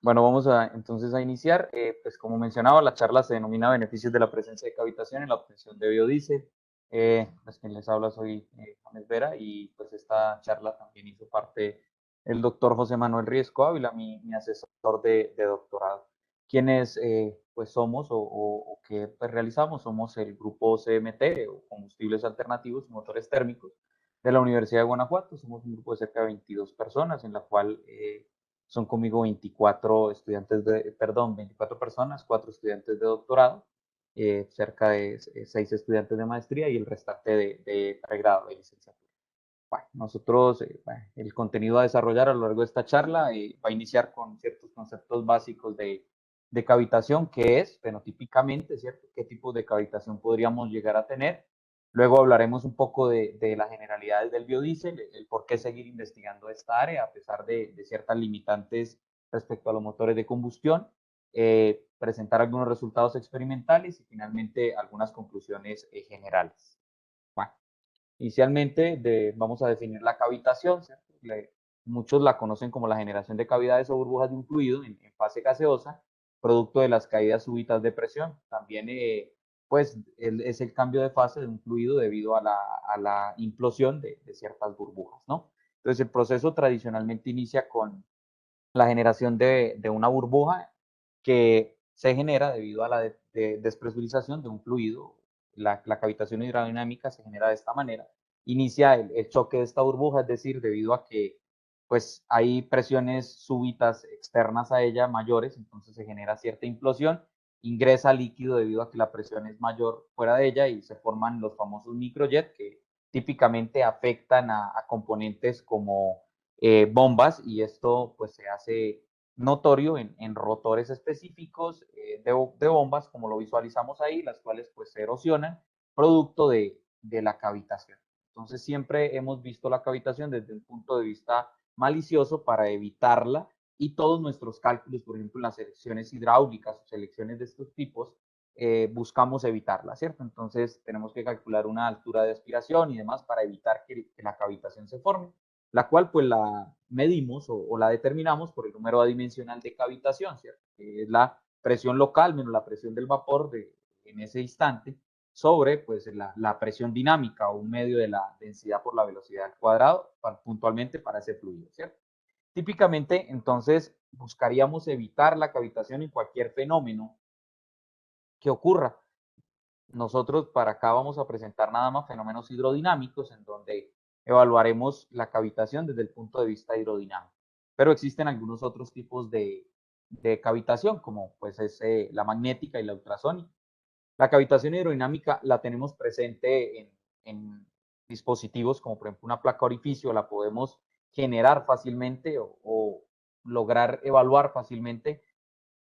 Bueno, vamos entonces a iniciar. Pues como mencionaba, la charla se denomina Beneficios de la presencia de cavitación en la obtención de biodiesel. Pues quien les habla soy James Vera y pues esta charla también hizo parte el doctor José Manuel Riesco Ávila, mi asesor de doctorado. Quienes pues somos o que pues, realizamos, somos el grupo CMT o Combustibles Alternativos y Motores Térmicos de la Universidad de Guanajuato. Somos un grupo de cerca de 22 personas en la cual son conmigo 24 estudiantes perdón, 24 personas, 4 estudiantes de doctorado, cerca de 6 estudiantes de maestría y el restante de pregrado, de licenciatura. Bueno, nosotros, bueno, el contenido a desarrollar a lo largo de esta charla va a iniciar con ciertos conceptos básicos de cavitación, qué es fenotípicamente, ¿cierto? ¿Qué tipo de cavitación podríamos llegar a tener? Luego hablaremos un poco de las generalidades del biodiesel, el por qué seguir investigando esta área a pesar de ciertas limitantes respecto a los motores de combustión, presentar algunos resultados experimentales y finalmente algunas conclusiones generales. Bueno, inicialmente vamos a definir la cavitación, ¿cierto? Muchos la conocen como la generación de cavidades o burbujas de un fluido en fase gaseosa, producto de las caídas súbitas de presión. También pues es el cambio de fase de un fluido debido a la implosión de ciertas burbujas, ¿no? Entonces el proceso tradicionalmente inicia con la generación de una burbuja que se genera debido a la despresurización de un fluido. La cavitación hidrodinámica se genera de esta manera. Inicia el choque de esta burbuja, es decir, debido a que pues hay presiones súbitas externas a ella mayores, entonces se genera cierta implosión, ingresa líquido debido a que la presión es mayor fuera de ella y se forman los famosos microjet que típicamente afectan a componentes como bombas y esto pues se hace notorio en rotores específicos de bombas, como lo visualizamos ahí, las cuales pues se erosionan producto de la cavitación. Entonces siempre hemos visto la cavitación desde un punto de vista malicioso para evitarla y todos nuestros cálculos, por ejemplo, en las selecciones hidráulicas o selecciones de estos tipos, buscamos evitarla, ¿cierto? Entonces tenemos que calcular una altura de aspiración y demás para evitar que la cavitación se forme, la cual pues la medimos o la determinamos por el número adimensional de cavitación, ¿cierto? Que es la presión local menos la presión del vapor en ese instante sobre pues la presión dinámica o un medio de la densidad por la velocidad al cuadrado puntualmente para ese fluido, ¿cierto? Típicamente, entonces, buscaríamos evitar la cavitación en cualquier fenómeno que ocurra. Nosotros para acá vamos a presentar nada más fenómenos hidrodinámicos en donde evaluaremos la cavitación desde el punto de vista hidrodinámico. Pero existen algunos otros tipos de cavitación, como pues es la magnética y la ultrasónica. La cavitación hidrodinámica la tenemos presente en dispositivos como por ejemplo una placa orificio, la podemos generar fácilmente o lograr evaluar fácilmente,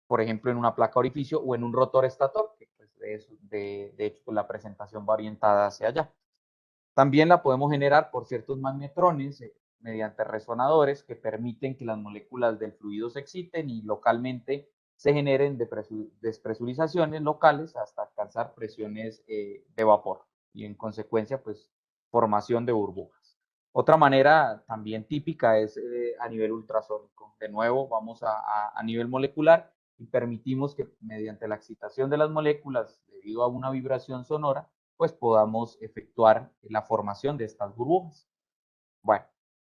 por ejemplo, en una placa orificio o en un rotor estator, que pues, de hecho pues, la presentación va orientada hacia allá. También la podemos generar por ciertos magnetrones mediante resonadores que permiten que las moléculas del fluido se exciten y localmente se generen despresurizaciones locales hasta alcanzar presiones de vapor y en consecuencia pues formación de burbujas. Otra manera también típica es a nivel ultrasónico. De nuevo vamos a nivel molecular y permitimos que mediante la excitación de las moléculas debido a una vibración sonora pues podamos efectuar la formación de estas burbujas. Bueno,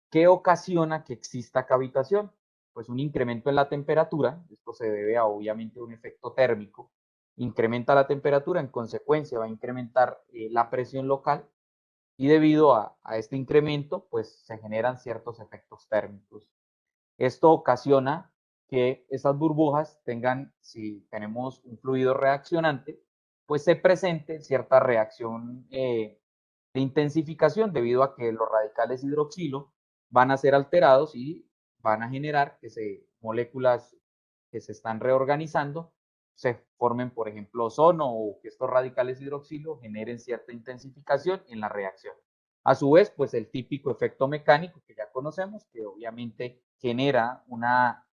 ¿qué ocasiona que exista cavitación? Pues un incremento en la temperatura, esto se debe a obviamente un efecto térmico, incrementa la temperatura, en consecuencia va a incrementar la presión local y debido a este incremento pues se generan ciertos efectos térmicos. Esto ocasiona que esas burbujas tengan, si tenemos un fluido reaccionante, pues se presente cierta reacción de intensificación debido a que los radicales hidroxilo van a ser alterados y van a generar que moléculas que se están reorganizando se formen, por ejemplo, ozono o que estos radicales hidroxilo generen cierta intensificación en la reacción. A su vez, pues el típico efecto mecánico que ya conocemos, que obviamente genera una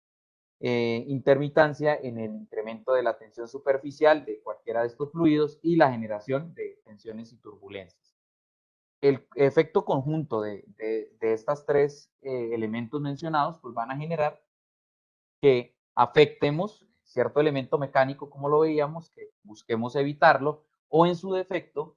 intermitancia en el incremento de la tensión superficial de cualquiera de estos fluidos y la generación de tensiones y turbulencias. El efecto conjunto de estas tres elementos mencionados pues van a generar que afectemos cierto elemento mecánico, como lo veíamos, que busquemos evitarlo, o en su defecto,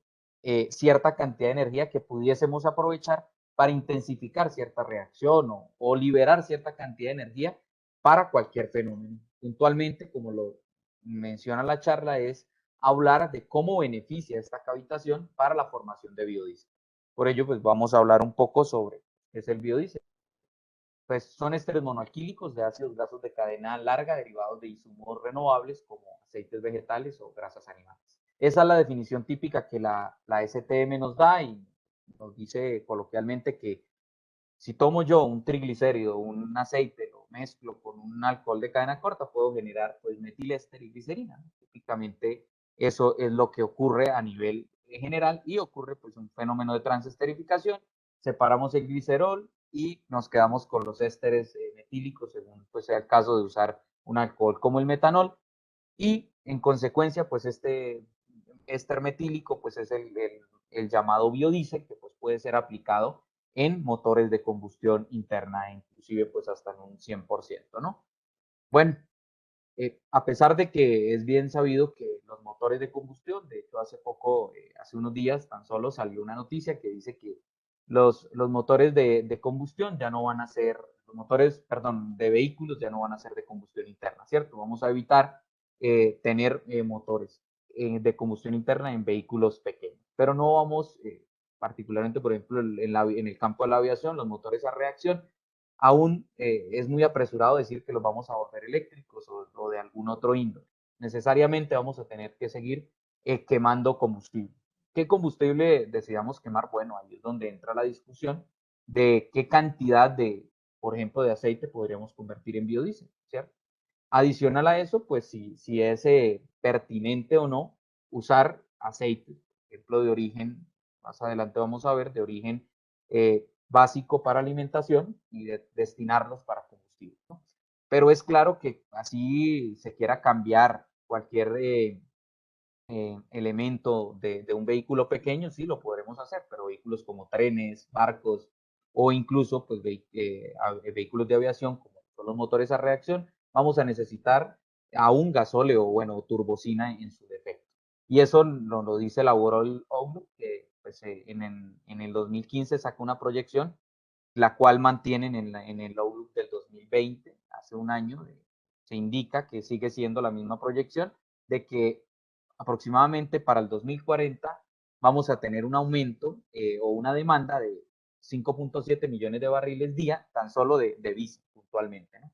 cierta cantidad de energía que pudiésemos aprovechar para intensificar cierta reacción o liberar cierta cantidad de energía para cualquier fenómeno. Puntualmente, como lo menciona la charla, es hablar de cómo beneficia esta cavitación para la formación de biodiesel. Por ello, pues vamos a hablar un poco sobre qué es el biodiesel. Pues son ésteres monoalquílicos de ácidos grasos de cadena larga derivados de insumos renovables como aceites vegetales o grasas animales. Esa es la definición típica que la STM nos da y nos dice coloquialmente que si tomo yo un triglicérido, un aceite, lo mezclo con un alcohol de cadena corta, puedo generar pues metilester y glicerina. Típicamente eso es lo que ocurre a nivel general y ocurre pues un fenómeno de transesterificación. Separamos el glicerol y nos quedamos con los ésteres metílicos, según pues sea el caso de usar un alcohol como el metanol. Y en consecuencia, pues este éster metílico pues es el llamado biodiesel, que pues puede ser aplicado en motores de combustión interna, inclusive pues hasta en un 100%, ¿no? Bueno, a pesar de que es bien sabido que los motores de combustión, de hecho hace poco, hace unos días tan solo salió una noticia que dice que los motores de combustión ya no van a ser, los motores, perdón, de vehículos ya no van a ser de combustión interna, ¿cierto? Vamos a evitar tener motores de combustión interna en vehículos pequeños, pero no vamos, particularmente por ejemplo en el campo de la aviación, los motores a reacción, aún es muy apresurado decir que los vamos a volver eléctricos o de algún otro índole. Necesariamente vamos a tener que seguir quemando combustible. ¿Qué combustible decidamos quemar? Bueno, ahí es donde entra la discusión de qué cantidad de, por ejemplo, de aceite podríamos convertir en biodiesel, ¿cierto? Adicional a eso, pues si es pertinente o no usar aceite, por ejemplo, de origen, más adelante vamos a ver, de origen básico para alimentación y destinarlos para combustible, ¿no? Pero es claro que así se quiera cambiar cualquier elemento de un vehículo pequeño, sí lo podremos hacer, pero vehículos como trenes, barcos o incluso pues, vehículos de aviación como son los motores a reacción, vamos a necesitar a un gasóleo, bueno, turbocina en su defecto. Y eso lo dice la World Outlook, que pues, en el 2015 sacó una proyección, la cual mantienen en el Outlook del 2020, hace un año, se indica que sigue siendo la misma proyección de que aproximadamente para el 2040 vamos a tener un aumento o una demanda de 5.7 millones de barriles día, tan solo de diésel puntualmente, ¿no?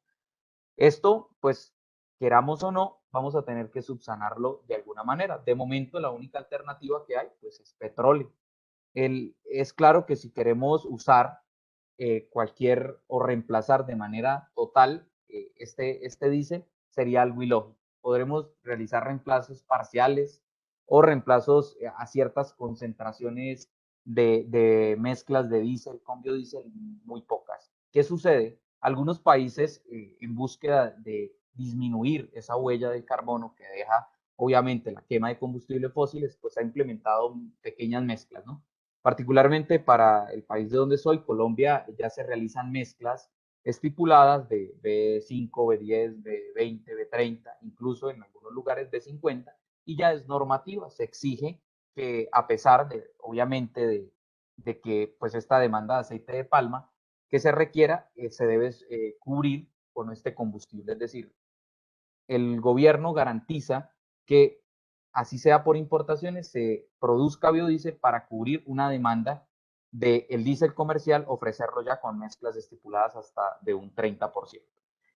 Esto, pues, queramos o no, vamos a tener que subsanarlo de alguna manera. De momento, la única alternativa que hay, pues, es petróleo. Es claro que si queremos usar cualquier o reemplazar de manera total este diésel, sería algo ilógico. Podremos realizar reemplazos parciales o reemplazos a ciertas concentraciones de mezclas de diésel con biodiesel muy pocas. ¿Qué sucede? Algunos países en búsqueda de disminuir esa huella de carbono que deja obviamente la quema de combustibles fósiles, pues ha implementado pequeñas mezclas, ¿no? Particularmente para el país de donde soy, Colombia, ya se realizan mezclas estipuladas de B5, B10, B20, B30, incluso en algunos lugares B50, y ya es normativa, se exige que a pesar de, obviamente, de que pues esta demanda de aceite de palma que se requiera, se debe cubrir con este combustible, es decir, el gobierno garantiza que, así sea por importaciones, se produzca biodiesel para cubrir una demanda del diésel comercial, ofrecerlo ya con mezclas estipuladas hasta de un 30%,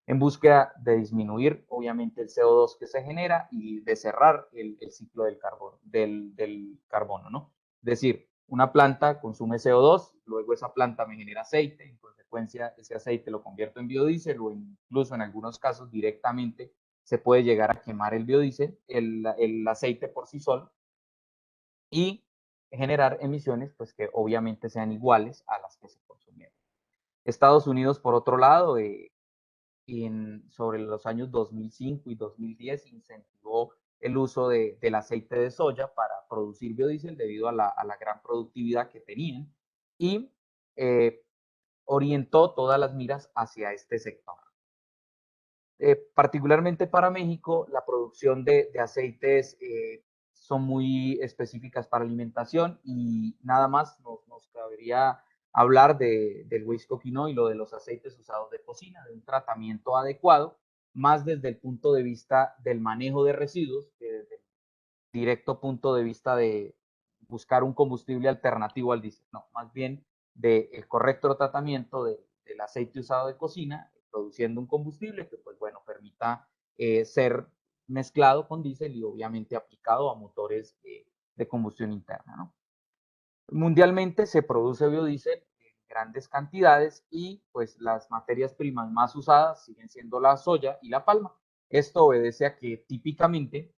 en búsqueda de disminuir, obviamente, el CO2 que se genera y de cerrar el ciclo del carbono, ¿no? Es decir, una planta consume CO2, luego esa planta me genera aceite, en consecuencia ese aceite lo convierto en biodiesel o incluso en algunos casos directamente se puede llegar a quemar el biodiesel, el aceite por sí solo, y generar emisiones pues que obviamente sean iguales a las que se consumieron. Estados Unidos, por otro lado, sobre los años 2005 y 2010 incentivó el uso del aceite de soya para producir biodiesel debido a la gran productividad que tenían y eh, orientó todas las miras hacia este sector. Particularmente para México, la producción de aceites son muy específicas para alimentación y nada más nos cabería hablar del waste cooking oil o de los aceites usados de cocina, de un tratamiento adecuado, más desde el punto de vista del manejo de residuos, que desde el directo punto de vista de buscar un combustible alternativo al diésel, no, más bien del correcto tratamiento del aceite usado de cocina, produciendo un combustible que, pues bueno, permita ser mezclado con diésel y obviamente aplicado a motores de combustión interna, ¿no? Mundialmente se produce biodiesel en grandes cantidades y pues las materias primas más usadas siguen siendo la soya y la palma. Esto obedece a que típicamente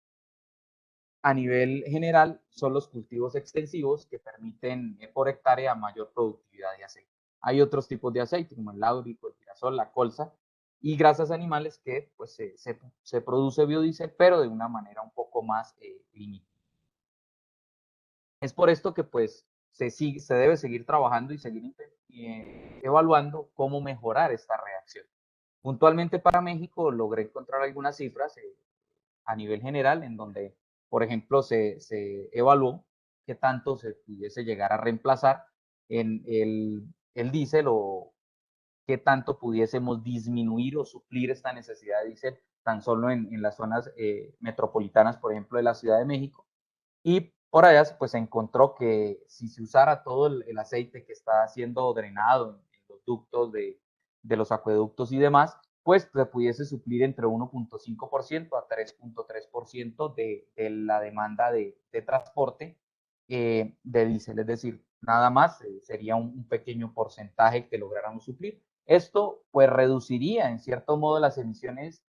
a nivel general son los cultivos extensivos que permiten por hectárea mayor productividad de aceite. Hay otros tipos de aceite como el láurico, el girasol, la colza y grasas animales que pues se produce biodiesel pero de una manera un poco más limitada. Es por esto que pues se debe seguir trabajando y seguir evaluando cómo mejorar esta reacción. Puntualmente para México logré encontrar algunas cifras a nivel general en donde, por ejemplo, se evaluó qué tanto se pudiese llegar a reemplazar en el diésel o qué tanto pudiésemos disminuir o suplir esta necesidad de diésel tan solo en las zonas metropolitanas, por ejemplo, de la Ciudad de México, y por allá pues se encontró que si se usara todo el aceite que está siendo drenado en los ductos de los acueductos y demás, pues se pudiese suplir entre 1.5% a 3.3% de la demanda de transporte de diésel. Es decir, nada más sería un pequeño porcentaje que lográramos suplir. Esto pues reduciría en cierto modo las emisiones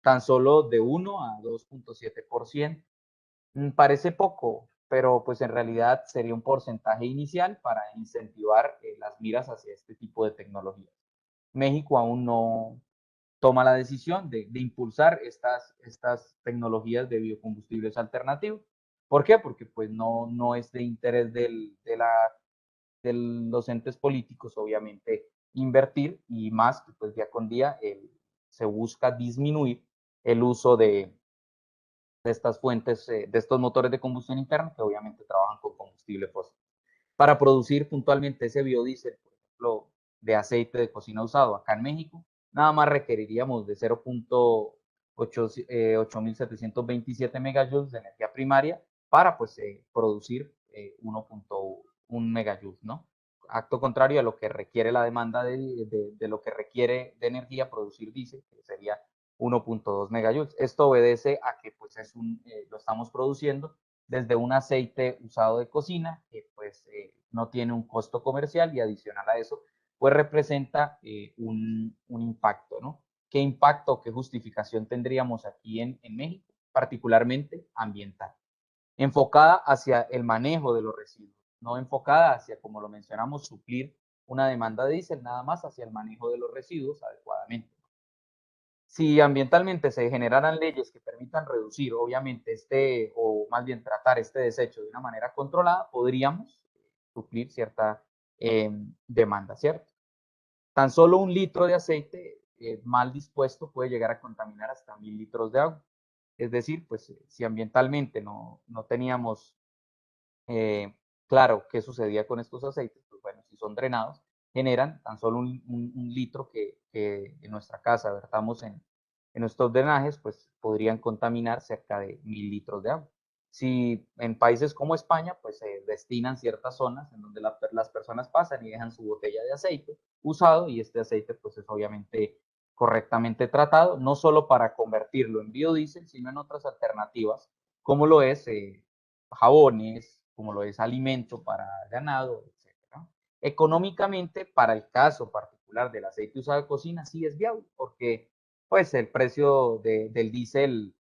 tan solo de 1 a 2.7%. Parece poco, pero pues en realidad sería un porcentaje inicial para incentivar las miras hacia este tipo de tecnologías. México aún no toma la decisión de impulsar estas tecnologías de biocombustibles alternativos. ¿Por qué? Porque pues no es de interés de los entes políticos, obviamente, invertir y más que pues día con día se busca disminuir el uso de estas fuentes, de estos motores de combustión interna que obviamente trabajan con combustible fósil. Para producir puntualmente ese biodiesel, por ejemplo, de aceite de cocina usado acá en México, nada más requeriríamos de 0.8727 megajoules de energía primaria para pues producir 1.1 megajoules, ¿no? Acto contrario a lo que requiere la demanda de lo que requiere de energía producir diésel, que sería 1.2 megajoules. Esto obedece a que pues lo estamos produciendo desde un aceite usado de cocina que pues no tiene un costo comercial y adicional a eso pues representa un impacto, ¿no? ¿Qué impacto, qué justificación tendríamos aquí en México? Particularmente ambiental, enfocada hacia el manejo de los residuos, no enfocada hacia, como lo mencionamos, suplir una demanda de diésel, nada más hacia el manejo de los residuos adecuadamente. Si ambientalmente se generaran leyes que permitan reducir, obviamente, o más bien tratar este desecho de una manera controlada, podríamos suplir cierta demanda, ¿cierto? Tan solo un litro de aceite mal dispuesto puede llegar a contaminar hasta 1000 litros de agua. Es decir, pues si ambientalmente no teníamos claro qué sucedía con estos aceites, pues bueno, si son drenados, generan tan solo un litro que en nuestra casa vertamos en nuestros drenajes, pues podrían contaminar cerca de 1000 litros de agua. Si en países como España, pues se destinan ciertas zonas en donde las personas pasan y dejan su botella de aceite usado y este aceite pues es obviamente correctamente tratado, no solo para convertirlo en biodiesel, sino en otras alternativas, como lo es jabones, como lo es alimento para ganado, etcétera. Económicamente, para el caso particular del aceite usado de cocina, sí es viable, porque pues el precio del diésel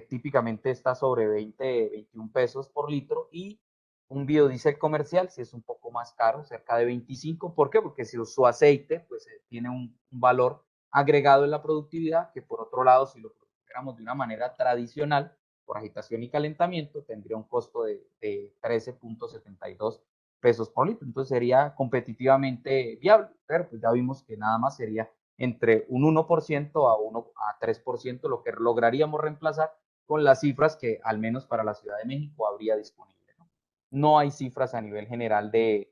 típicamente está sobre 20, 21 pesos por litro y un biodiesel comercial si es un poco más caro, cerca de 25. ¿Por qué? Porque si su aceite pues tiene un valor agregado en la productividad que por otro lado si lo produjéramos de una manera tradicional por agitación y calentamiento tendría un costo de 13.72 pesos por litro. Entonces sería competitivamente viable, pero pues ya vimos que nada más sería entre un 1% a 3%, lo que lograríamos reemplazar con las cifras que al menos para la Ciudad de México habría disponible. No hay cifras a nivel general de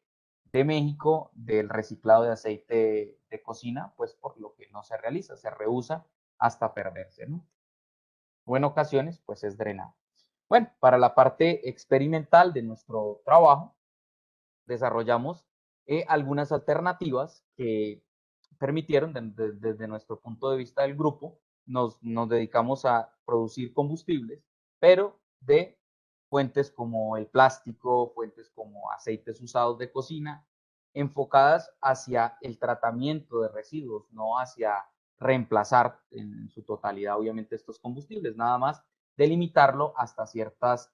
México del reciclado de aceite de cocina, pues por lo que no se realiza, se rehúsa hasta perderse, ¿no? O en ocasiones, pues es drenado. Bueno, para la parte experimental de nuestro trabajo, desarrollamos algunas alternativas que permitieron, desde nuestro punto de vista del grupo, nos dedicamos a producir combustibles, pero de fuentes como el plástico, fuentes como aceites usados de cocina, enfocadas hacia el tratamiento de residuos, no hacia reemplazar en su totalidad, obviamente, estos combustibles, nada más delimitarlo hasta ciertas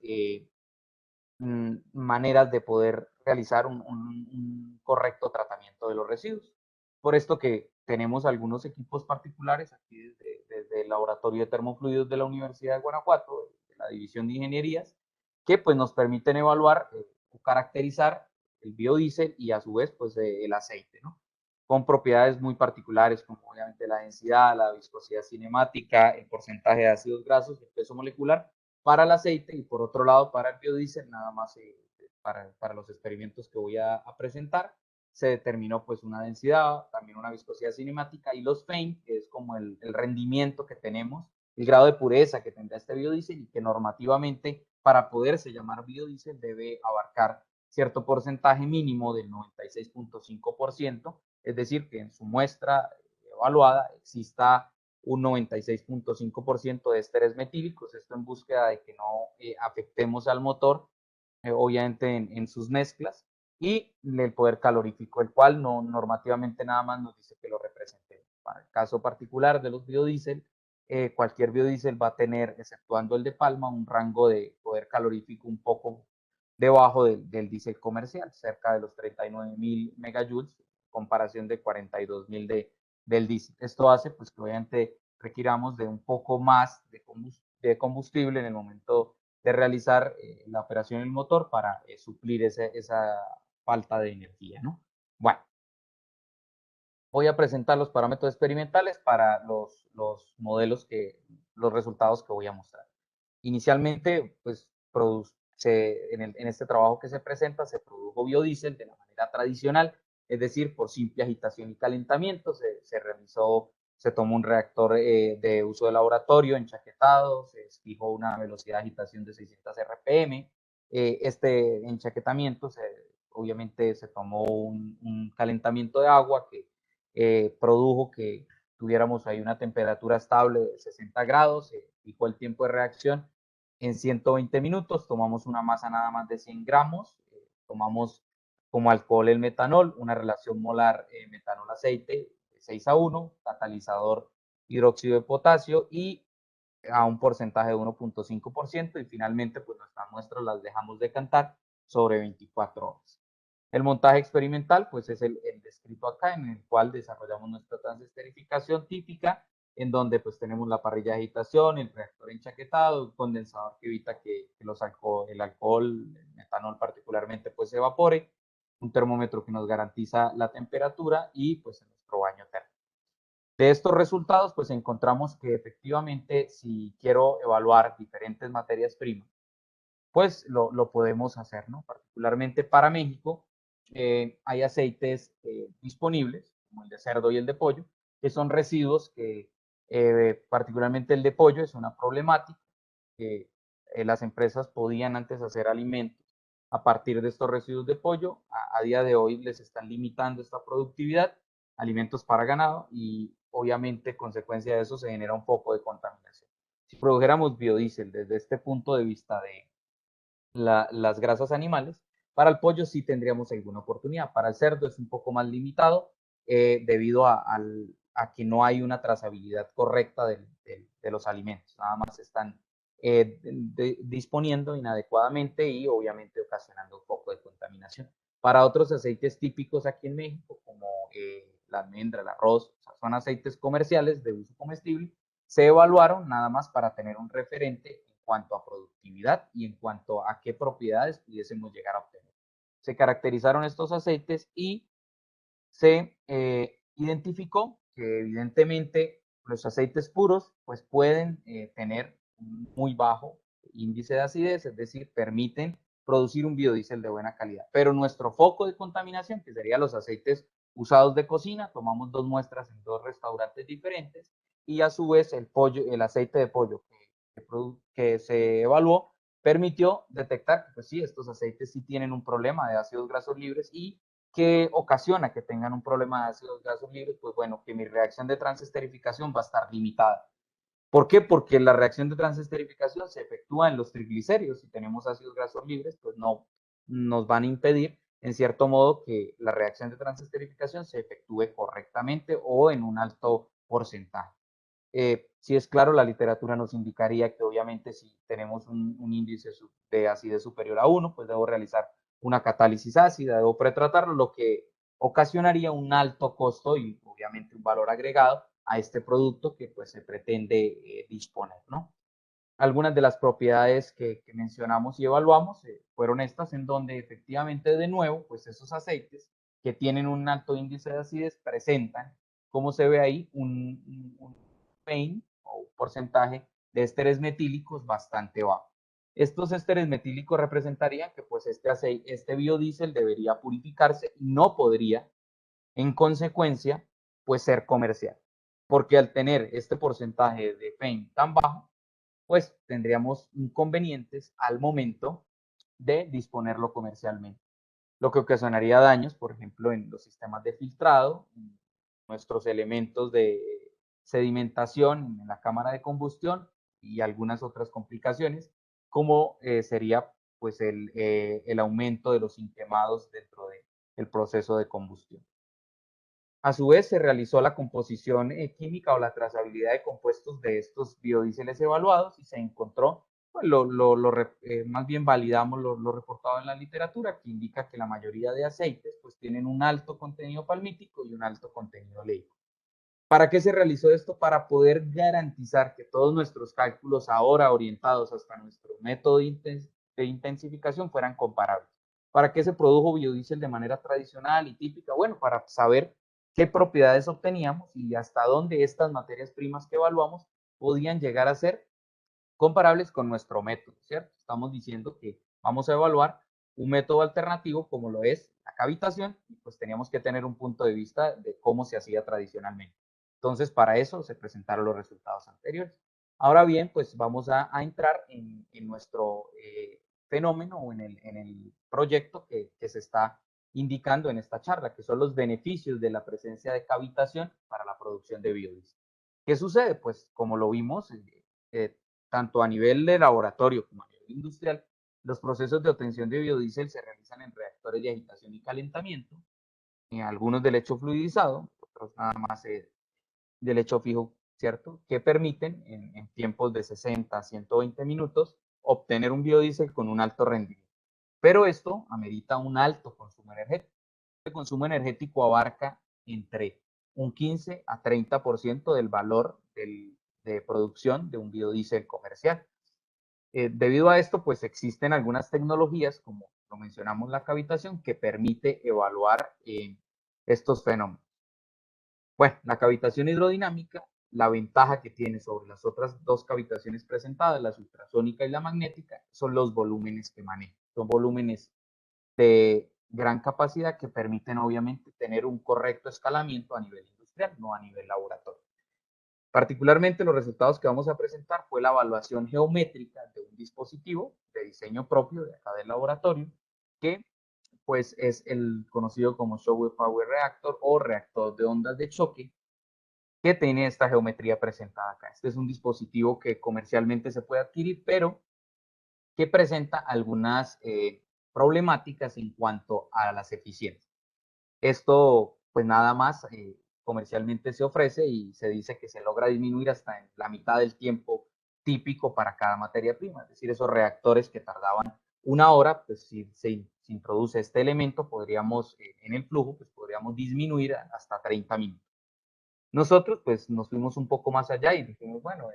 maneras de poder realizar un correcto tratamiento de los residuos. Por esto que tenemos algunos equipos particulares aquí desde el Laboratorio de Termofluidos de la Universidad de Guanajuato, de la División de Ingenierías, que pues nos permiten evaluar o caracterizar el biodiesel y a su vez pues el aceite, ¿no? Con propiedades muy particulares como obviamente la densidad, la viscosidad cinemática, el porcentaje de ácidos grasos, el peso molecular para el aceite y por otro lado para el biodiesel, nada más para los experimentos que voy a presentar, se determinó pues una densidad, también una viscosidad cinemática y los FEIM, que es como el rendimiento que tenemos, el grado de pureza que tendrá este biodiesel y que normativamente para poderse llamar biodiesel debe abarcar cierto porcentaje mínimo del 96.5%, es decir, que en su muestra evaluada exista un 96.5% de ésteres metílicos, esto en búsqueda de que no afectemos al motor, obviamente en sus mezclas, y el poder calorífico, el cual no normativamente nada más nos dice que lo represente. Para el caso particular de los biodiesel, cualquier biodiesel va a tener, exceptuando el de Palma, un rango de poder calorífico un poco debajo del diésel comercial, cerca de los 39.000 megajoules, comparación de 42.000 del diésel. Esto hace pues que obviamente requiramos de un poco más de combustible en el momento de realizar la operación del motor para suplir esa falta de energía, ¿no? Bueno, voy a presentar los parámetros experimentales para los modelos los resultados que voy a mostrar. Inicialmente, pues, en este trabajo que se presenta, se produjo biodiesel de la manera tradicional, es decir, por simple agitación y calentamiento, se tomó un reactor de uso de laboratorio enchaquetado, se fijó una velocidad de agitación de 600 RPM, este enchaquetamiento obviamente se tomó un calentamiento de agua que produjo que tuviéramos ahí una temperatura estable de 60 grados, se fijó el tiempo de reacción en 120 minutos, tomamos una masa nada más de 100 gramos, tomamos como alcohol el metanol, una relación molar metanol-aceite 6:1, catalizador hidróxido de potasio y a un porcentaje de 1.5% y finalmente pues nuestras muestras las dejamos decantar sobre 24 horas. El montaje experimental, pues es el descrito acá, en el cual desarrollamos nuestra transesterificación típica, en donde pues tenemos la parrilla de agitación, el reactor enchaquetado, un condensador que evita que el alcohol, el metanol particularmente, pues se evapore, un termómetro que nos garantiza la temperatura y pues nuestro baño térmico. De estos resultados, pues encontramos que efectivamente si quiero evaluar diferentes materias primas, pues lo podemos hacer, ¿no? Particularmente para México, hay aceites disponibles, como el de cerdo y el de pollo, que son residuos que, particularmente el de pollo, es una problemática, que las empresas podían antes hacer alimentos a partir de estos residuos de pollo, a día de hoy les están limitando esta productividad, alimentos para ganado, y obviamente, consecuencia de eso, se genera un poco de contaminación. Si produjéramos biodiesel desde este punto de vista de las grasas animales. Para el pollo sí tendríamos alguna oportunidad. Para el cerdo es un poco más limitado debido a que no hay una trazabilidad correcta de los alimentos. Nada más están disponiendo inadecuadamente y obviamente ocasionando un poco de contaminación. Para otros aceites típicos aquí en México, como la almendra, el arroz, o sea, son aceites comerciales de uso comestible, se evaluaron nada más para tener un referente en cuanto a productividad y en cuanto a qué propiedades pudiésemos llegar a obtener. Se caracterizaron estos aceites y se identificó que evidentemente los aceites puros pues pueden tener un muy bajo índice de acidez, es decir, permiten producir un biodiesel de buena calidad. Pero nuestro foco de contaminación, que serían los aceites usados de cocina, tomamos 2 muestras en 2 restaurantes diferentes y a su vez el aceite de pollo que se evaluó permitió detectar que pues sí, estos aceites sí tienen un problema de ácidos grasos libres y que ocasiona que tengan un problema de ácidos grasos libres, pues bueno, que mi reacción de transesterificación va a estar limitada. ¿Por qué? Porque la reacción de transesterificación se efectúa en los triglicéridos. Si tenemos ácidos grasos libres, pues no nos van a impedir, en cierto modo, que la reacción de transesterificación se efectúe correctamente o en un alto porcentaje. Si es claro, la literatura nos indicaría que obviamente si tenemos un índice de acidez superior a 1, pues debo realizar una catálisis ácida, debo pretratarlo, lo que ocasionaría un alto costo y obviamente un valor agregado a este producto que pues se pretende disponer, ¿no? Algunas de las propiedades que mencionamos y evaluamos fueron estas, en donde efectivamente de nuevo, pues esos aceites que tienen un alto índice de acidez presentan, como se ve ahí, un pain o un porcentaje de ésteres metílicos bastante bajo. Estos ésteres metílicos representarían que pues este biodiesel debería purificarse y no podría, en consecuencia, pues ser comercial. Porque al tener este porcentaje de pain tan bajo, pues tendríamos inconvenientes al momento de disponerlo comercialmente, lo que ocasionaría daños, por ejemplo, en los sistemas de filtrado, en nuestros elementos de sedimentación en la cámara de combustión y algunas otras complicaciones, como sería pues el aumento de los inquemados dentro del proceso de combustión. A su vez, se realizó la composición química o la trazabilidad de compuestos de estos biodíseles evaluados y se encontró, pues, más bien validamos lo reportado en la literatura, que indica que la mayoría de aceites pues, tienen un alto contenido palmítico y un alto contenido oleico. ¿Para qué se realizó esto? Para poder garantizar que todos nuestros cálculos ahora orientados hasta nuestro método de intensificación fueran comparables. ¿Para qué se produjo biodiesel de manera tradicional y típica? Bueno, para saber qué propiedades obteníamos y hasta dónde estas materias primas que evaluamos podían llegar a ser comparables con nuestro método, ¿cierto? Estamos diciendo que vamos a evaluar un método alternativo como lo es la cavitación y pues teníamos que tener un punto de vista de cómo se hacía tradicionalmente. Entonces, para eso se presentaron los resultados anteriores. Ahora bien, pues vamos a entrar en nuestro fenómeno o en el proyecto que se está indicando en esta charla, que son los beneficios de la presencia de cavitación para la producción de biodiesel. ¿Qué sucede? Pues como lo vimos, eh, tanto a nivel de laboratorio como a nivel industrial, los procesos de obtención de biodiesel se realizan en reactores de agitación y calentamiento, algunos de lecho fluidizado, otros nada más de lecho fijo, ¿cierto? Que permiten en tiempos de 60 a 120 minutos obtener un biodiesel con un alto rendimiento. Pero esto amerita un alto consumo energético. El consumo energético abarca entre un 15 a 30% del valor de producción de un biodiesel comercial. Debido a esto, pues existen algunas tecnologías, como lo mencionamos la cavitación, que permite evaluar estos fenómenos. Bueno, la cavitación hidrodinámica, la ventaja que tiene sobre las otras dos cavitaciones presentadas, la ultrasónica y la magnética, son los volúmenes que maneja. Son volúmenes de gran capacidad que permiten obviamente tener un correcto escalamiento a nivel industrial, no a nivel laboratorio. Particularmente los resultados que vamos a presentar fue la evaluación geométrica de un dispositivo de diseño propio de acá del laboratorio, que pues es el conocido como Shower Power Reactor o reactor de ondas de choque, que tiene esta geometría presentada acá. Este es un dispositivo que comercialmente se puede adquirir, pero que presenta algunas problemáticas en cuanto a las eficiencias. Esto, pues nada más, comercialmente se ofrece y se dice que se logra disminuir hasta en la mitad del tiempo típico para cada materia prima. Es decir, esos reactores que tardaban 1 hora, pues si se introduce este elemento, podríamos, en el flujo, pues podríamos disminuir hasta 30 minutos. Nosotros, pues nos fuimos un poco más allá y dijimos, bueno,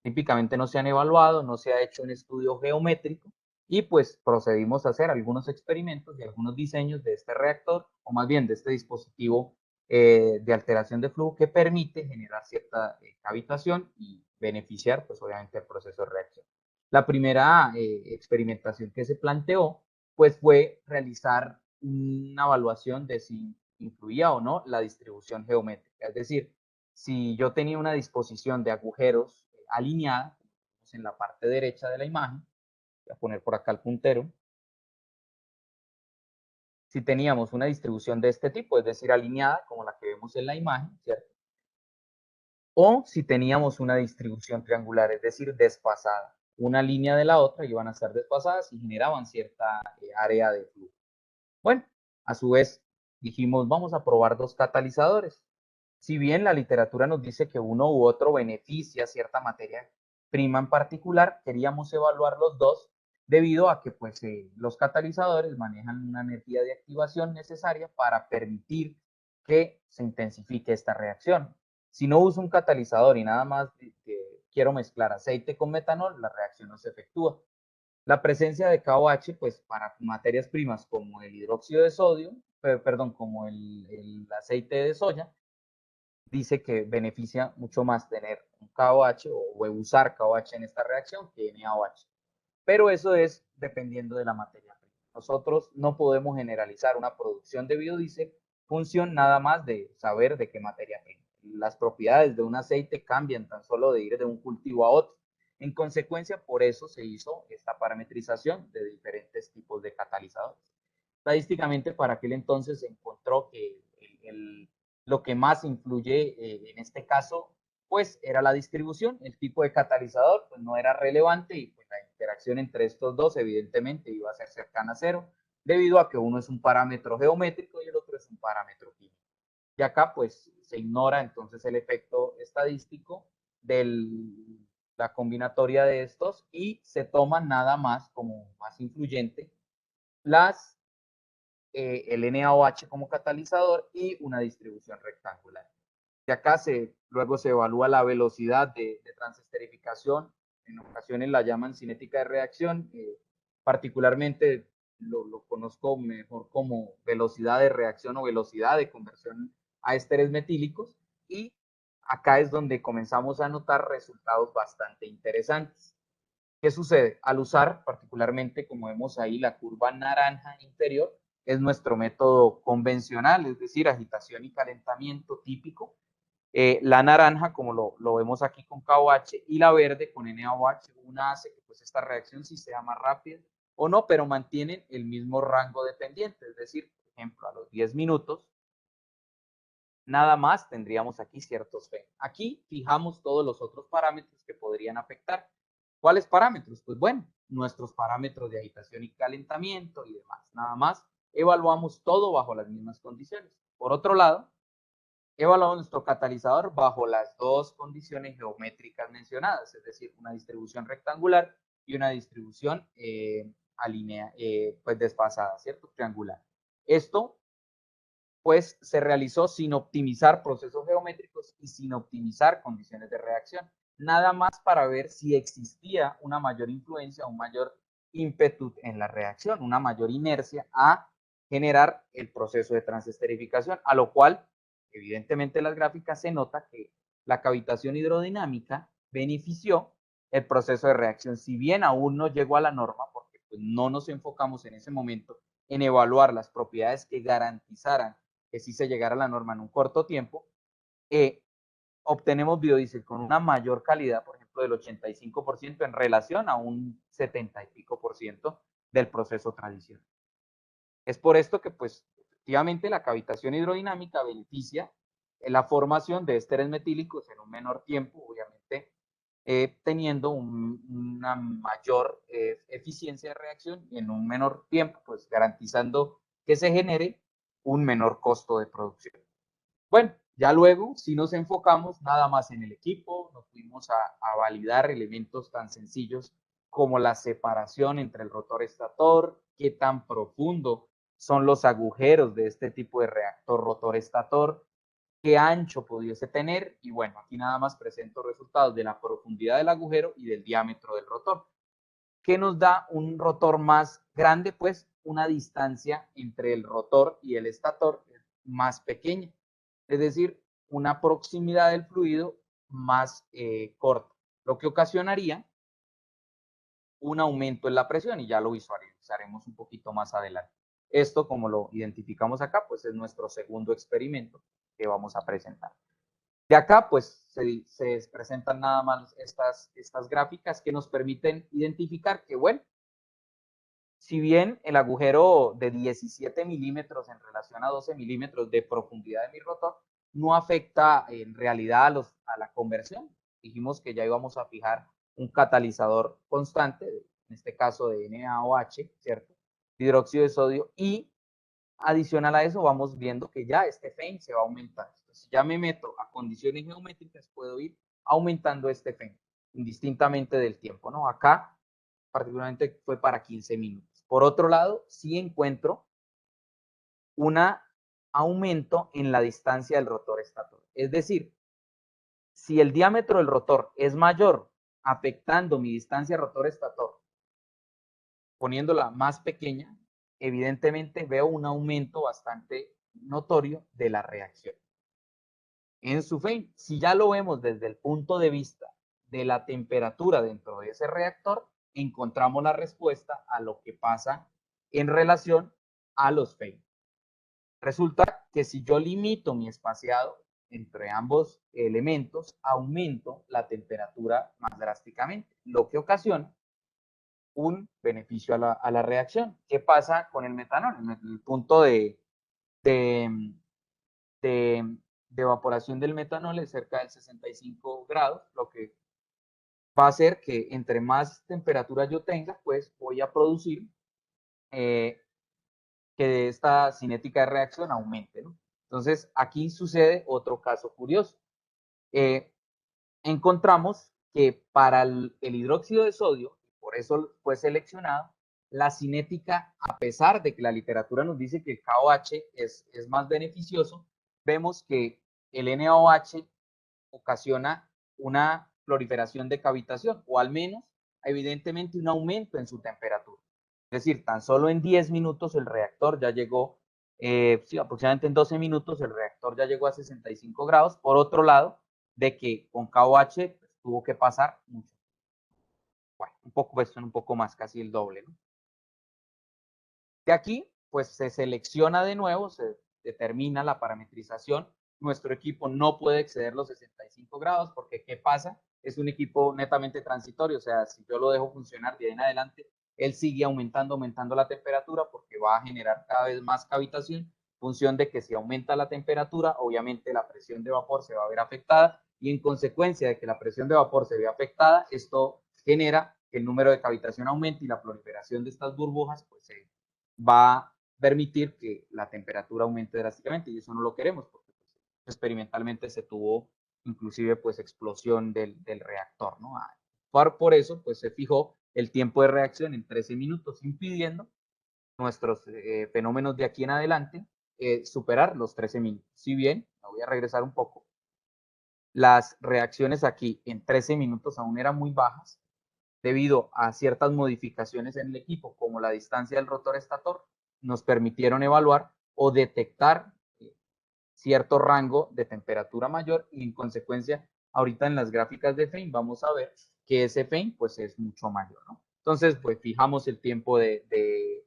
típicamente no se han evaluado, no se ha hecho un estudio geométrico y pues procedimos a hacer algunos experimentos y algunos diseños de este reactor, o más bien de este dispositivo de alteración de flujo que permite generar cierta cavitación y beneficiar, pues obviamente, el proceso de reacción. La primera experimentación que se planteó, pues fue realizar una evaluación de si influía o no la distribución geométrica. Es decir, si yo tenía una disposición de agujeros alineada, en la parte derecha de la imagen, voy a poner por acá el puntero, si teníamos una distribución de este tipo, es decir, alineada, como la que vemos en la imagen, ¿cierto? O si teníamos una distribución triangular, es decir, desfasada. Una línea de la otra iban a estar desfasadas y generaban cierta área de flujo. Bueno, a su vez dijimos, vamos a probar dos catalizadores. Si bien la literatura nos dice que uno u otro beneficia cierta materia prima en particular, queríamos evaluar los dos debido a que pues, los catalizadores manejan una energía de activación necesaria para permitir que se intensifique esta reacción. Si no uso un catalizador y nada más quiero mezclar aceite con metanol, la reacción no se efectúa. La presencia de KOH, pues para materias primas como el hidróxido de sodio, perdón, como el aceite de soya, dice que beneficia mucho más tener un KOH o usar KOH en esta reacción que NaOH. Pero eso es dependiendo de la materia prima. Nosotros no podemos generalizar una producción de biodiesel función nada más de saber de qué materia prima. Las propiedades de un aceite cambian tan solo de ir de un cultivo a otro. En consecuencia, por eso se hizo esta parametrización de diferentes tipos de catalizadores. Estadísticamente, para aquel entonces se encontró que lo que más influye en este caso, pues era la distribución. El tipo de catalizador pues no era relevante y pues la interacción entre estos dos evidentemente iba a ser cercana a cero, debido a que uno es un parámetro geométrico y el otro es un parámetro químico. Y acá pues se ignora entonces el efecto estadístico de la combinatoria de estos y se toma nada más como más influyente las el NaOH como catalizador y una distribución rectangular. Y acá luego se evalúa la velocidad de transesterificación, en ocasiones la llaman cinética de reacción, particularmente lo conozco mejor como velocidad de reacción o velocidad de conversión a ésteres metílicos, y acá es donde comenzamos a notar resultados bastante interesantes. ¿Qué sucede? Al usar particularmente, como vemos ahí, la curva naranja inferior, es nuestro método convencional, es decir, agitación y calentamiento típico. La naranja, como lo vemos aquí con KOH, y la verde con NaOH, una hace que pues, esta reacción sí sea más rápida o no, pero mantienen el mismo rango dependiente, es decir, por ejemplo, a los 10 minutos, nada más tendríamos aquí ciertos P. Aquí fijamos todos los otros parámetros que podrían afectar. ¿Cuáles parámetros? Pues bueno, nuestros parámetros de agitación y calentamiento y demás. Nada más evaluamos todo bajo las mismas condiciones. Por otro lado, evaluamos nuestro catalizador bajo las dos condiciones geométricas mencionadas, es decir, una distribución rectangular y una distribución pues desfasada, ¿cierto? Triangular. Esto pues se realizó sin optimizar procesos geométricos y sin optimizar condiciones de reacción. Nada más para ver si existía una mayor influencia, un mayor ímpetu en la reacción, una mayor inercia a generar el proceso de transesterificación, a lo cual, evidentemente, en las gráficas se nota que la cavitación hidrodinámica benefició el proceso de reacción, si bien aún no llegó a la norma, porque pues, no nos enfocamos en ese momento en evaluar las propiedades que garantizaran que sí se llegara a la norma en un corto tiempo, obtenemos biodiesel con una mayor calidad, por ejemplo, del 85% en relación a un 70 y pico por ciento del proceso tradicional. Es por esto que, pues, efectivamente, la cavitación hidrodinámica beneficia en la formación de ésteres metílicos en un menor tiempo, obviamente, teniendo una mayor eficiencia de reacción y en un menor tiempo, pues garantizando que se genere un menor costo de producción. Bueno, ya luego, si nos enfocamos nada más en el equipo, nos fuimos a validar elementos tan sencillos como la separación entre el rotor estator, qué tan profundo son los agujeros de este tipo de reactor rotor estator, qué ancho pudiese tener, y bueno, aquí nada más presento resultados de la profundidad del agujero y del diámetro del rotor. ¿Qué nos da un rotor más grande? Pues una distancia entre el rotor y el estator más pequeña. es decir, una proximidad del fluido más corta, lo que ocasionaría un aumento en la presión y ya lo visualizaremos un poquito más adelante. Esto, como lo identificamos acá, pues es nuestro segundo experimento que vamos a presentar. De acá, pues se presentan nada más estas gráficas que nos permiten identificar que, bueno, si bien el agujero de 17 milímetros en relación a 12 milímetros de profundidad de mi rotor no afecta en realidad a la conversión, dijimos que ya íbamos a fijar un catalizador constante, en este caso de NaOH, ¿cierto? Hidróxido de sodio, y adicional a eso vamos viendo que ya este FEIN se va a aumentar. Entonces, si ya me meto a condiciones geométricas, puedo ir aumentando este FEIN, indistintamente del tiempo, ¿no? Acá particularmente fue para 15 minutos. Por otro lado, sí encuentro un aumento en la distancia del rotor estator. Es decir, si el diámetro del rotor es mayor, afectando mi distancia rotor estator, poniéndola más pequeña, evidentemente veo un aumento bastante notorio de la reacción. En su fin, si ya lo vemos desde el punto de vista de la temperatura dentro de ese reactor, encontramos la respuesta a lo que pasa en relación a los FEI. Resulta que si yo limito mi espaciado entre ambos elementos, aumento la temperatura más drásticamente, lo que ocasiona un beneficio a la reacción. ¿Qué pasa con el metanol? En el punto de, de, de evaporación del metanol es cerca del 65 grados, lo que va a hacer que entre más temperatura yo tenga, pues voy a producir que esta cinética de reacción aumente, ¿no? Entonces, aquí sucede otro caso curioso. Encontramos que para el hidróxido de sodio, por eso fue seleccionado, la cinética, a pesar de que la literatura nos dice que el KOH es más beneficioso, vemos que el NaOH ocasiona una proliferación de cavitación, o al menos, evidentemente, un aumento en su temperatura. Es decir, tan solo en 10 minutos el reactor ya llegó, sí, aproximadamente en 12 minutos el reactor ya llegó a 65 grados. Por otro lado, de que con KOH pues, tuvo que pasar mucho. Bueno, un poco, esto un poco más, casi el doble, ¿no? De aquí, pues se selecciona de nuevo, se determina la parametrización. Nuestro equipo no puede exceder los 65 grados porque, ¿qué pasa? Es un equipo netamente transitorio, o sea, si yo lo dejo funcionar de ahí en adelante, él sigue aumentando la temperatura porque va a generar cada vez más cavitación, en función de que si aumenta la temperatura, obviamente la presión de vapor se va a ver afectada y en consecuencia de que la presión de vapor se ve afectada, esto genera que el número de cavitación aumente y la proliferación de estas burbujas pues se va a permitir que la temperatura aumente drásticamente y eso no lo queremos porque pues, experimentalmente se tuvo inclusive pues explosión del reactor, ¿no? Por eso pues se fijó el tiempo de reacción en 13 minutos, impidiendo nuestros fenómenos de aquí en adelante superar los 13 minutos. Si bien, me voy a regresar un poco, las reacciones aquí en 13 minutos aún eran muy bajas, debido a ciertas modificaciones en el equipo, como la distancia del rotor estator, nos permitieron evaluar o detectar cierto rango de temperatura mayor y en consecuencia, ahorita en las gráficas de FEIN vamos a ver que ese FEIN pues es mucho mayor, ¿no? Entonces, pues fijamos el tiempo de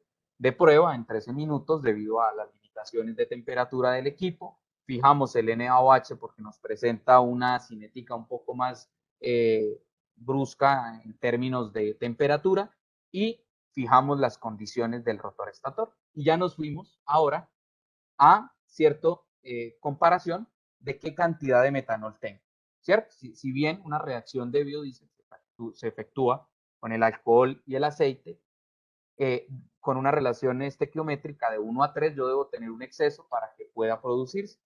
prueba en 13 minutos debido a las limitaciones de temperatura del equipo. Fijamos el NaOH porque nos presenta una cinética un poco más brusca en términos de temperatura y fijamos las condiciones del rotor estator. Y ya nos fuimos ahora a cierto comparación de qué cantidad de metanol tengo, ¿cierto? Si bien una reacción de biodiesel se efectúa con el alcohol y el aceite, con una relación estequiométrica de 1 a 3, yo debo tener un exceso para que pueda producirse.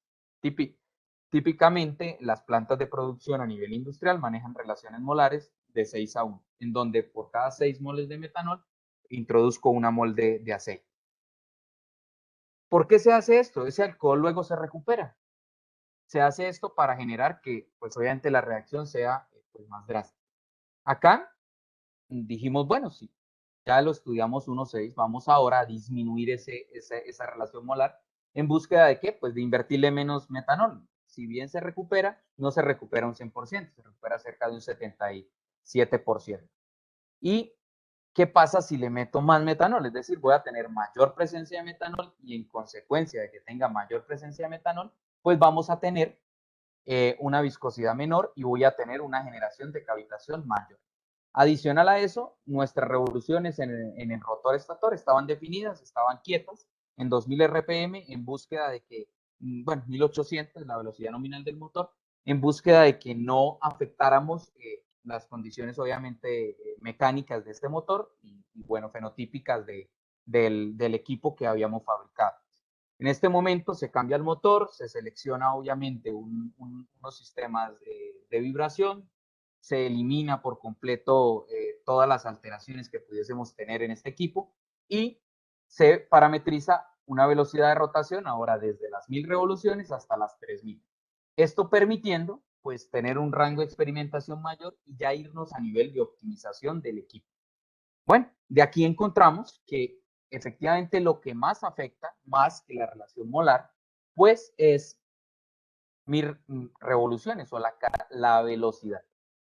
Típicamente, las plantas de producción a nivel industrial manejan relaciones molares de 6 a 1, en donde por cada 6 moles de metanol introduzco una mol de aceite. ¿Por qué se hace esto? Ese alcohol luego se recupera. Se hace esto para generar que, pues obviamente la reacción sea pues, más drástica. Acá dijimos, bueno, sí, ya lo estudiamos 1.6, vamos ahora a disminuir esa relación molar ¿En búsqueda de qué? Pues de invertirle menos metanol. Si bien se recupera, no se recupera un 100%, se recupera cerca de un 77%. ¿Y qué pasa si le meto más metanol? Es decir, voy a tener mayor presencia de metanol y en consecuencia de que tenga mayor presencia de metanol, pues vamos a tener una viscosidad menor y voy a tener una generación de cavitación mayor. Adicional a eso, nuestras revoluciones en el rotor estator estaban definidas, estaban quietas en 2000 RPM en búsqueda de que, bueno, 1800, la velocidad nominal del motor, en búsqueda de que no afectáramos las condiciones obviamente mecánicas de este motor y bueno, fenotípicas del equipo que habíamos fabricado. En este momento se cambia el motor, se selecciona obviamente unos sistemas de vibración, se elimina por completo todas las alteraciones que pudiésemos tener en este equipo y se parametriza una velocidad de rotación ahora desde las 1000 revoluciones hasta las 3000. Esto permitiendo pues tener un rango de experimentación mayor y ya irnos a nivel de optimización del equipo. Bueno, de aquí encontramos que efectivamente lo que más afecta, más que la relación molar, pues es mis revoluciones o la velocidad,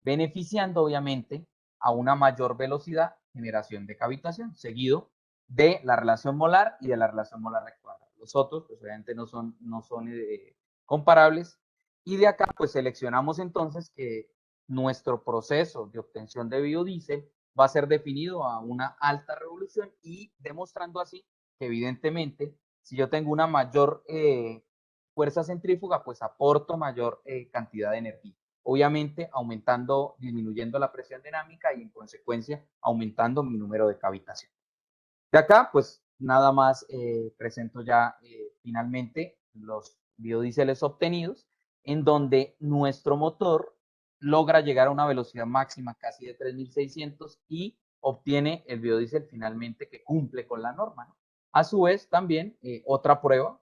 beneficiando obviamente a una mayor velocidad, generación de cavitación, seguido de la relación molar y de la relación molar al cuadrado. Los otros, pues obviamente no son comparables. Y de acá, pues seleccionamos entonces que nuestro proceso de obtención de biodiesel va a ser definido a una alta revolución y demostrando así que evidentemente, si yo tengo una mayor fuerza centrífuga, pues aporto mayor cantidad de energía. Obviamente disminuyendo la presión dinámica y en consecuencia aumentando mi número de cavitación. De acá, pues nada más presento ya finalmente los biodíseles obtenidos, en donde nuestro motor logra llegar a una velocidad máxima casi de 3600 y obtiene el biodiesel finalmente que cumple con la norma, ¿no? A su vez, también otra prueba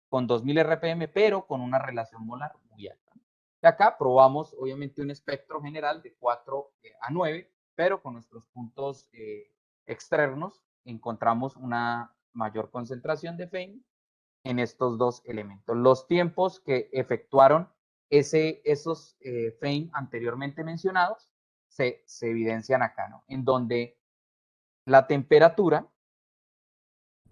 con 2000 RPM, pero con una relación molar muy alta. De acá probamos obviamente un espectro general de 4 a 9, pero con nuestros puntos externos encontramos una mayor concentración de FeIN en estos dos elementos. Los tiempos que efectuaron esos FeIN anteriormente mencionados se evidencian acá, ¿no? En donde la temperatura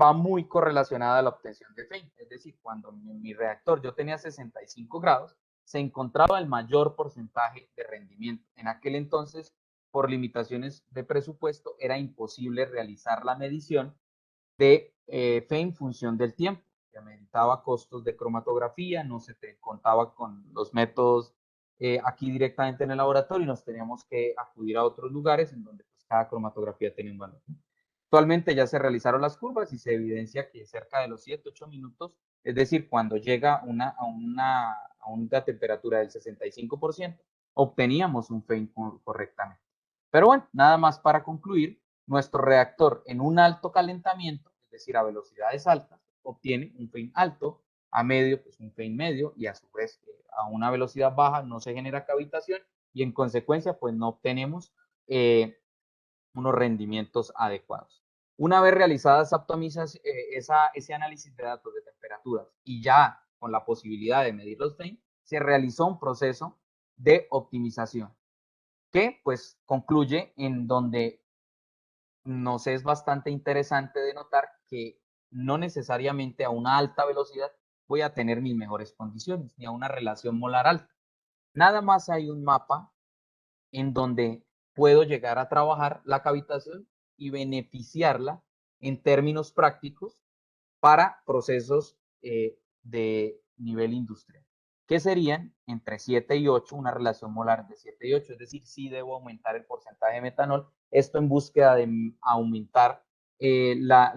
va muy correlacionada a la obtención de FeIN. Es decir, cuando en mi reactor yo tenía 65 grados, se encontraba el mayor porcentaje de rendimiento. En aquel entonces, por limitaciones de presupuesto, era imposible realizar la medición de FeIN en función del tiempo. Se aumentaba costos de cromatografía, no se te contaba con los métodos aquí directamente en el laboratorio y nos teníamos que acudir a otros lugares en donde pues, cada cromatografía tenía un valor. Actualmente ya se realizaron las curvas y se evidencia que cerca de los 7-8 minutos, es decir, cuando llega a una temperatura del 65%, obteníamos un FeIN correctamente. Pero bueno, nada más para concluir, nuestro reactor en un alto calentamiento, es decir, a velocidades altas, obtiene un FeIN alto, a medio, pues un FeIN medio, y a su vez a una velocidad baja no se genera cavitación y en consecuencia pues no obtenemos unos rendimientos adecuados. Una vez realizadas ese análisis de datos de temperaturas y ya con la posibilidad de medir los FeIN, se realizó un proceso de optimización que pues concluye en donde nos es bastante interesante de notar que no necesariamente a una alta velocidad voy a tener mis mejores condiciones ni a una relación molar alta. Nada más hay un mapa en donde puedo llegar a trabajar la cavitación y beneficiarla en términos prácticos para procesos de nivel industrial, que serían entre 7 y 8, una relación molar de 7 y 8, es decir, sí debo aumentar el porcentaje de metanol, esto en búsqueda de aumentar,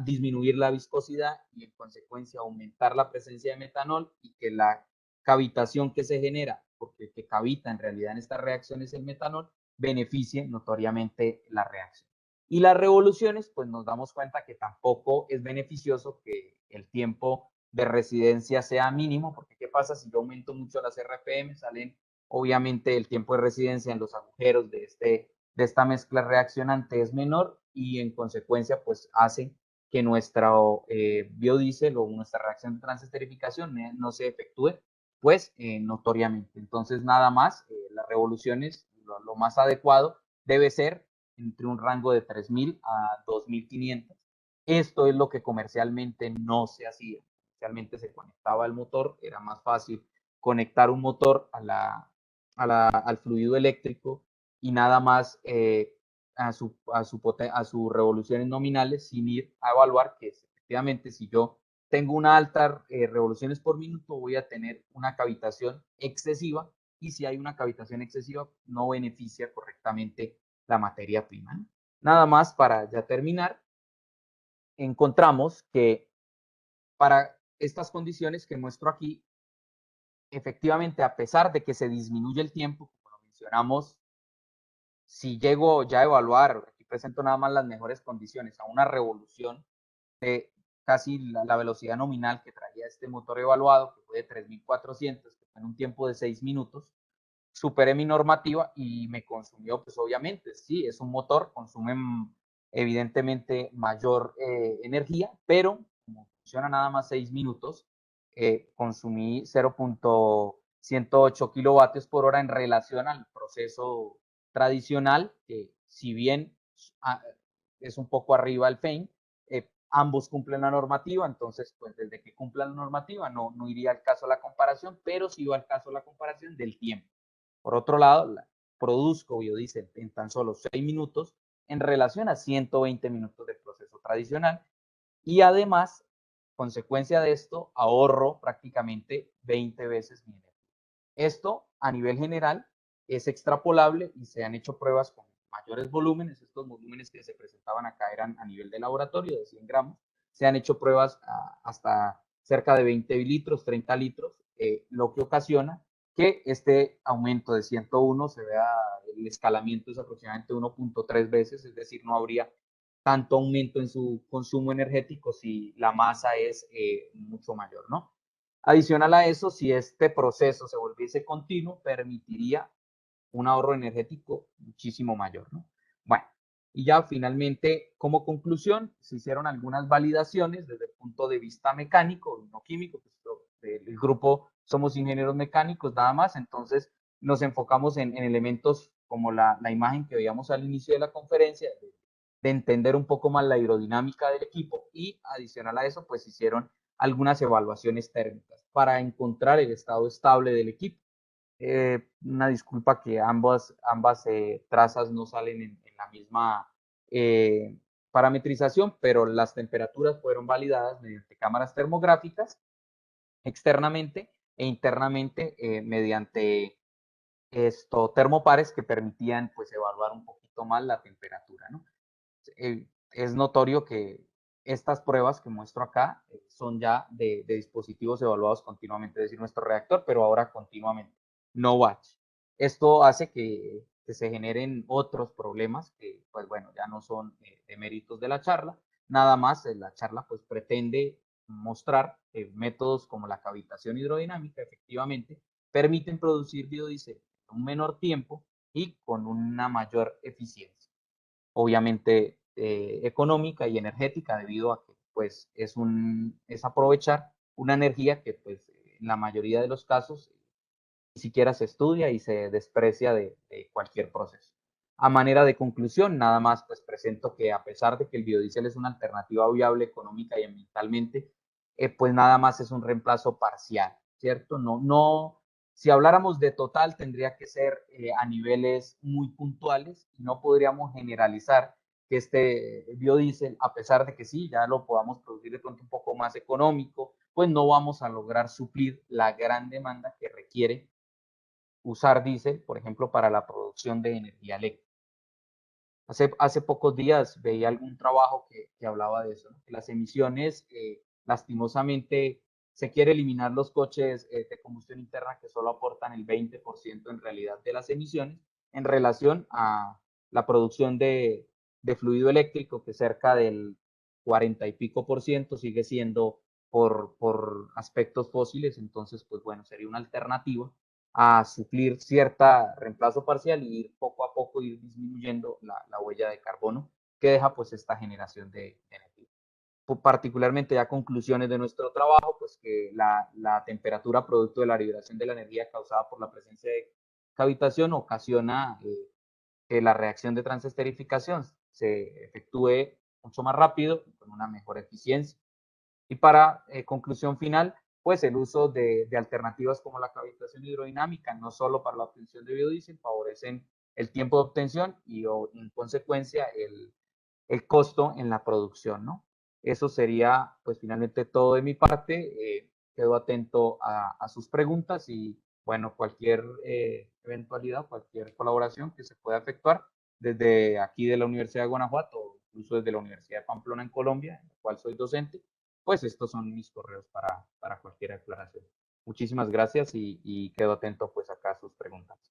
disminuir la viscosidad y en consecuencia aumentar la presencia de metanol y que la cavitación que se genera, porque el que cavita en realidad en esta reacción es el metanol, beneficie notoriamente la reacción. Y las revoluciones, pues nos damos cuenta que tampoco es beneficioso que el tiempo de residencia sea mínimo, porque ¿qué pasa si yo aumento mucho las RPM? Salen obviamente el tiempo de residencia en los agujeros de esta mezcla reaccionante es menor y en consecuencia pues hace que nuestro biodiesel o nuestra reacción de transesterificación no se efectúe, pues notoriamente. Entonces, nada más, las revoluciones, lo más adecuado debe ser entre un rango de 3.000 a 2.500. Esto es lo que comercialmente no se hacía. Comercialmente se conectaba al motor, era más fácil conectar un motor al fluido eléctrico y nada más a sus revoluciones nominales sin ir a evaluar que efectivamente si yo tengo una alta revoluciones por minuto voy a tener una cavitación excesiva y si hay una cavitación excesiva no beneficia correctamente la materia prima, ¿no? Nada más para ya terminar, encontramos que para estas condiciones que muestro aquí, efectivamente, a pesar de que se disminuye el tiempo, como lo mencionamos, si llego ya a evaluar, aquí presento nada más las mejores condiciones, a una revolución de casi la velocidad nominal que traía este motor evaluado, que fue de 3.400, que fue en un tiempo de 6 minutos, superé mi normativa y me consumió, pues obviamente, sí, es un motor, consume evidentemente mayor energía, pero como funciona nada más 6 minutos, consumí 0.108 kilovatios por hora en relación al proceso tradicional, que si bien es un poco arriba el FEIN, ambos cumplen la normativa, entonces, pues desde que cumplan la normativa no iría al caso la comparación, pero sí va al caso la comparación del tiempo. Por otro lado, produzco biodiesel en tan solo 6 minutos en relación a 120 minutos de proceso tradicional y además, consecuencia de esto, ahorro prácticamente 20 veces mi energía. Esto a nivel general es extrapolable y se han hecho pruebas con mayores volúmenes. Estos volúmenes que se presentaban acá eran a nivel de laboratorio de 100 gramos. Se han hecho pruebas hasta cerca de 20 litros, 30 litros, lo que ocasiona que este aumento de 101 se vea, el escalamiento es aproximadamente 1.3 veces, es decir, no habría tanto aumento en su consumo energético si la masa es mucho mayor, ¿no? Adicional a eso, si este proceso se volviese continuo, permitiría un ahorro energético muchísimo mayor, ¿no? Bueno, y ya finalmente, como conclusión, se hicieron algunas validaciones desde el punto de vista mecánico, no químico, pues, el grupo somos ingenieros mecánicos nada más, entonces nos enfocamos en elementos como la imagen que veíamos al inicio de la conferencia, de entender un poco más la aerodinámica del equipo y adicional a eso, pues hicieron algunas evaluaciones térmicas para encontrar el estado estable del equipo. Una disculpa que ambas trazas no salen en la misma parametrización, pero las temperaturas fueron validadas mediante cámaras termográficas externamente e internamente mediante termopares que permitían pues evaluar un poquito más la temperatura, ¿no? Es notorio que estas pruebas que muestro acá son ya de dispositivos evaluados continuamente, es decir, nuestro reactor, pero ahora continuamente, no batch. Esto hace que se generen otros problemas que, pues bueno, ya no son de méritos de la charla. Nada más, la charla pues pretende mostrar métodos como la cavitación hidrodinámica, efectivamente, permiten producir biodiesel en un menor tiempo y con una mayor eficiencia, obviamente económica y energética, debido a que pues es aprovechar una energía que pues en la mayoría de los casos ni siquiera se estudia y se desprecia de cualquier proceso. A manera de conclusión, nada más pues presento que a pesar de que el biodiesel es una alternativa viable económica y ambientalmente, pues nada más es un reemplazo parcial, ¿cierto? Si habláramos de total tendría que ser a niveles muy puntuales y no podríamos generalizar que este biodiesel, a pesar de que sí, ya lo podamos producir de pronto un poco más económico, pues no vamos a lograr suplir la gran demanda que requiere usar diésel, por ejemplo, para la producción de energía eléctrica. Hace pocos días veía algún trabajo que hablaba de eso, ¿no? Que las emisiones, lastimosamente, se quiere eliminar los coches de combustión interna que solo aportan el 20% en realidad de las emisiones en relación a la producción de fluido eléctrico, que cerca del 40 y pico por ciento sigue siendo por aspectos fósiles. Entonces, pues bueno, sería una alternativa a suplir cierta reemplazo parcial y ir poco a poco ir disminuyendo la huella de carbono que deja pues esta generación de energía. particularmente ya conclusiones de nuestro trabajo, pues que la temperatura producto de la liberación de la energía causada por la presencia de cavitación ocasiona que la reacción de transesterificación se efectúe mucho más rápido, con una mejor eficiencia. Y para conclusión final, pues el uso de alternativas como la cavitación hidrodinámica, no solo para la obtención de biodiesel, favorecen el tiempo de obtención y en consecuencia el costo en la producción, ¿no? Eso sería pues finalmente todo de mi parte. Quedo atento a sus preguntas y bueno, cualquier eventualidad, cualquier colaboración que se pueda efectuar desde aquí de la Universidad de Guanajuato o incluso desde la Universidad de Pamplona en Colombia, en la cual soy docente, pues estos son mis correos para cualquier aclaración. Muchísimas gracias y quedo atento pues acá a sus preguntas.